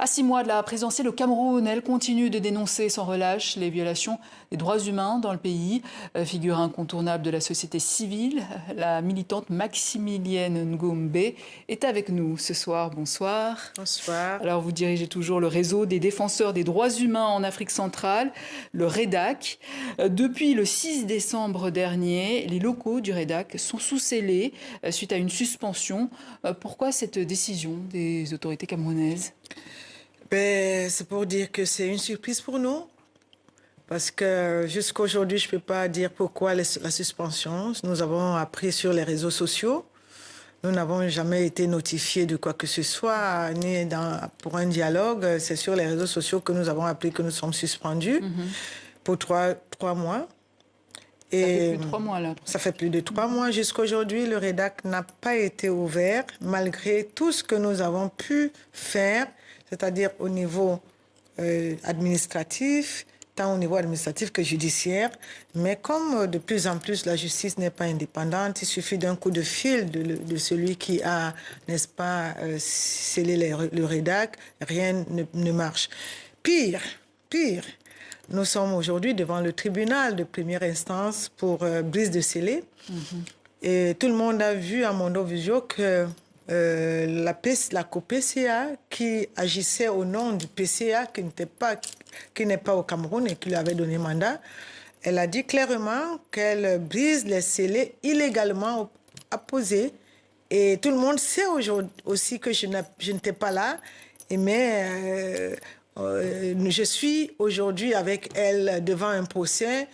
À 6 mois de la présidentielle, le Cameroun, elle continue de dénoncer sans relâche les violations des droits humains dans le pays. Figure incontournable de la société civile, la militante Maximilienne Ngombe est avec nous ce soir. Bonsoir. Bonsoir. Alors vous dirigez toujours le réseau des défenseurs des droits humains en Afrique centrale, le REDAC. Depuis le 6 décembre dernier, les locaux du REDAC sont sous scellés suite à une suspension. Pourquoi cette décision des autorités camerounaises ? C'est pour dire que c'est une surprise pour nous. Parce que jusqu'à aujourd'hui, je ne peux pas dire pourquoi la suspension. Nous avons appris sur les réseaux sociaux. Nous n'avons jamais été notifiés de quoi que ce soit, ni pour un dialogue. C'est sur les réseaux sociaux que nous avons appris que nous sommes suspendus pour trois mois. Ça fait plus de 3 mois là. Ça fait plus de 3 mois. Jusqu'à aujourd'hui, le REDAC n'a pas été ouvert, malgré tout ce que nous avons pu faire, c'est-à-dire au niveau administratif, tant au niveau administratif que judiciaire. Mais comme de plus en plus la justice n'est pas indépendante, il suffit d'un coup de fil de celui qui a, n'est-ce pas, scellé le REDAC, rien ne marche. Pire, nous sommes aujourd'hui devant le tribunal de première instance pour brise de scellé. Et tout le monde a vu à Mondo Visio que la COPCA, qui agissait au nom du PCA, qui n'est pas au Cameroun et qui lui avait donné mandat, elle a dit clairement qu'elle brise les scellés illégalement apposés. Et tout le monde sait aujourd'hui aussi que je n'étais pas là, mais je suis aujourd'hui avec elle devant un procès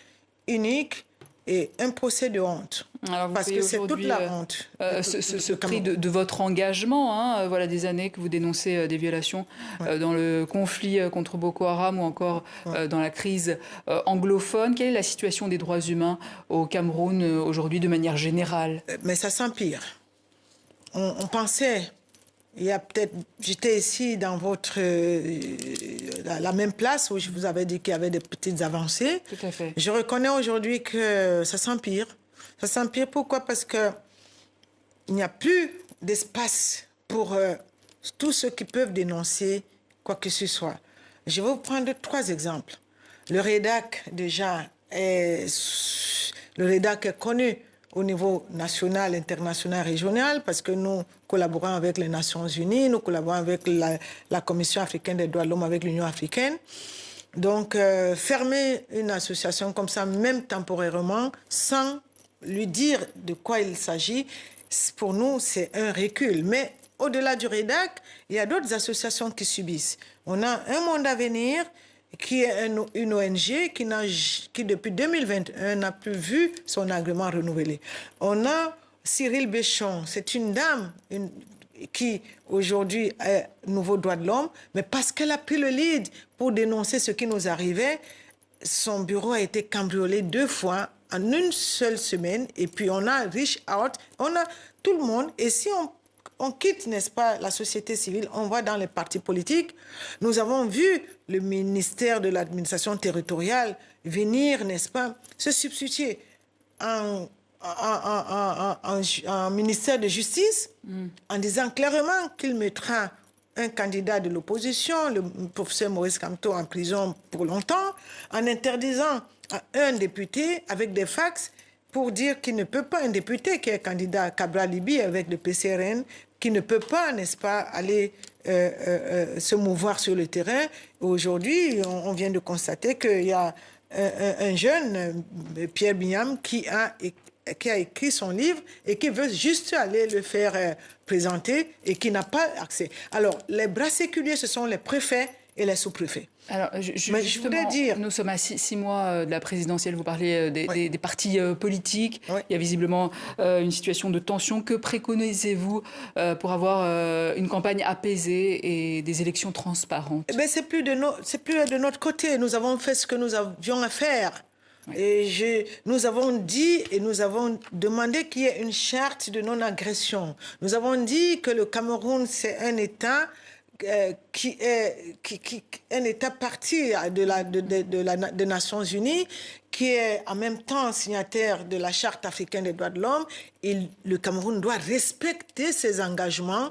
unique et un procès de honte. Alors parce que c'est toute la honte. Ce prix de votre engagement, voilà des années que vous dénoncez des violations dans le conflit contre Boko Haram ou encore dans la crise anglophone. Quelle est la situation des droits humains au Cameroun aujourd'hui de manière générale ? Mais ça s'empire. On pensait, il y a peut-être, j'étais ici dans la même place où je vous avais dit qu'il y avait des petites avancées. Tout à fait. Je reconnais aujourd'hui que ça s'empire. Ça s'empire pourquoi? Parce qu'il n'y a plus d'espace pour tous ceux qui peuvent dénoncer quoi que ce soit. Je vais vous prendre 3 exemples. Le REDAC, déjà, le REDAC est connu au niveau national, international, régional, parce que nous collaborons avec les Nations Unies, nous collaborons avec la Commission africaine des droits de l'homme, avec l'Union africaine. Donc, fermer une association comme ça, même temporairement, sans lui dire de quoi il s'agit, pour nous, c'est un recul. Mais au-delà du REDAC, il y a d'autres associations qui subissent. On a un monde à venir qui est une ONG qui depuis 2021 n'a plus vu son agrément renouvelé. On a Cyril Béchon, c'est une dame qui aujourd'hui est nouveau droit de l'homme, mais parce qu'elle a pris le lead pour dénoncer ce qui nous arrivait, son bureau a été cambriolé 2 fois en une seule semaine, et puis on a reach out, on a tout le monde, et si on quitte, n'est-ce pas, la société civile, on va dans les partis politiques. Nous avons vu le ministère de l'administration territoriale venir, n'est-ce pas, se substituer en ministère de justice en disant clairement qu'il mettra un candidat de l'opposition, le professeur Maurice Kamto, en prison pour longtemps, en interdisant à un député avec des fax pour dire qu'il ne peut pas, un député qui est candidat à Cabral Libi avec le PCRN, qui ne peut pas, n'est-ce pas, aller se mouvoir sur le terrain. Aujourd'hui, on vient de constater qu'il y a un jeune, Pierre Bignam, qui a écrit son livre et qui veut juste aller le faire présenter et qui n'a pas accès. Alors, les bras séculiers, ce sont les préfets et les sous-préfets. Alors, je voudrais dire... Nous sommes à 6 mois de la présidentielle. Vous parlez des partis politiques. Oui. Il y a visiblement une situation de tension. Que préconisez-vous pour avoir une campagne apaisée et des élections transparentes ? C'est plus de notre côté. Nous avons fait ce que nous avions à faire. Oui. Et nous avons dit et nous avons demandé qu'il y ait une charte de non-agression. Nous avons dit que le Cameroun, c'est un État qui est un État parti des Nations Unies, qui est en même temps signataire de la Charte africaine des droits de l'homme. Et le Cameroun doit respecter ses engagements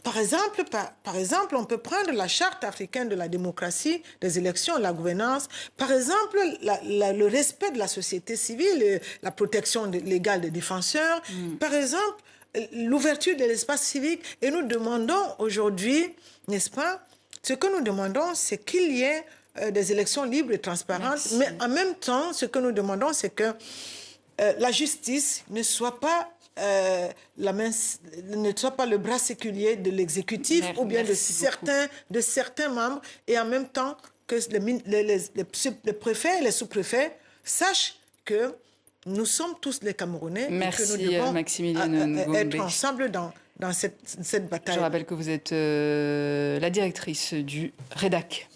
Par exemple, on peut prendre la charte africaine de la démocratie, des élections, la gouvernance. Par exemple, le respect de la société civile, la protection légale des défenseurs. Par exemple, l'ouverture de l'espace civique. Et nous demandons aujourd'hui, n'est-ce pas, ce que nous demandons, c'est qu'il y ait des élections libres et transparentes. Merci. Mais en même temps, ce que nous demandons, c'est que la justice ne soit pas ne soit pas le bras séculier de l'exécutif ou bien de certains membres, et en même temps que les préfets et les sous-préfets sachent que nous sommes tous les Camerounais. Merci, et que nous devons Maximilienne Ngombe. être ensemble dans cette bataille. Je rappelle que vous êtes la directrice du REDAC.